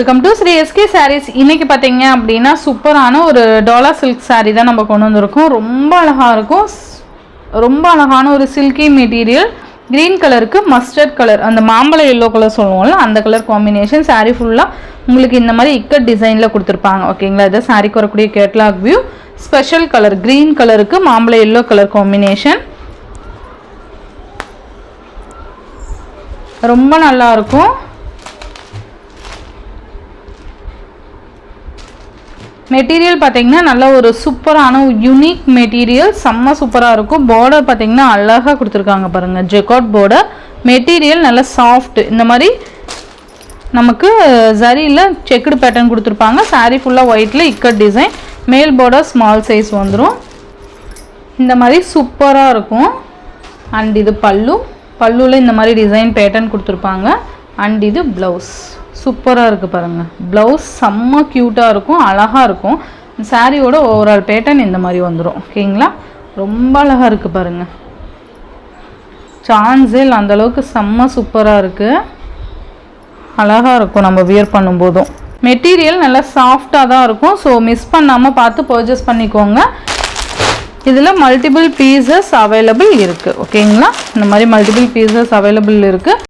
Welcome to Sri SK Sarees. இன்னைக்கு பார்த்தீங்க அப்படின்னா சூப்பரான ஒரு டோலா சில்க் சாரீ தான் நம்ம கொண்டு வந்திருக்கோம். ரொம்ப அழகாக இருக்கும். ரொம்ப அழகான ஒரு சில்கி மெட்டீரியல். க்ரீன் கலருக்கு மஸ்டர்ட் கலர், அந்த மாம்பழ எல்லோ கலர் சொல்லுவோம்ல, அந்த கலர் காம்பினேஷன். சாரீ ஃபுல்லாக உங்களுக்கு இந்த மாதிரி இக்கட் டிசைனில் கொடுத்துருப்பாங்க. ஓகேங்களா, இது சாரீக்கு வரக்கூடிய catalogue view. Special colour green கலருக்கு மாம்பழ எல்லோ கலர் காம்பினேஷன். ரொம்ப நல்லா இருக்கும். மெட்டீரியல் பார்த்தீங்கன்னா நல்ல ஒரு சூப்பரான யூனிக் மெட்டீரியல், செம்ம சூப்பராக இருக்கும். பார்டர் பார்த்தீங்கன்னா அழகாக கொடுத்துருக்காங்க பாருங்கள், ஜெக்கார்ட் பார்டர். மெட்டீரியல் நல்லா சாஃப்ட். இந்த மாதிரி நமக்கு ஜரியில் செக்குடு பேட்டர்ன் கொடுத்துருப்பாங்க. சாரீ ஃபுல்லாக ஒயிட்டில் இக்கட் டிசைன். மேல் பார்டர் ஸ்மால் சைஸ் வந்துடும். இந்த மாதிரி சூப்பராக இருக்கும். அண்ட் இது பல்லுவில் இந்த மாதிரி டிசைன் பேட்டர்ன் கொடுத்துருப்பாங்க. அண்ட் இது ப்ளவுஸ் சூப்பராக இருக்குது பாருங்கள். ப்ளவுஸ் செம்ம க்யூட்டாக இருக்கும், அழகாக இருக்கும். சாரியோட ஓவரால் பேட்டர்ன் இந்த மாதிரி வந்துடும். ஓகேங்களா, ரொம்ப அழகாக இருக்குது பாருங்கள். சான்ஸில் அந்தளவுக்கு செம்ம சூப்பராக இருக்குது, அழகாக இருக்கும் நம்ம வியர் பண்ணும்போதும். மெட்டீரியல் நல்லா சாஃப்டாக தான் இருக்கும். ஸோ மிஸ் பண்ணாமல் பார்த்து பர்ச்சேஸ் பண்ணிக்கோங்க. இதில் மல்டிபிள் பீசஸ் அவைலபிள் இருக்குது. ஓகேங்களா, இந்த மாதிரி மல்டிபிள் பீசஸ் அவைலபிள் இருக்குது.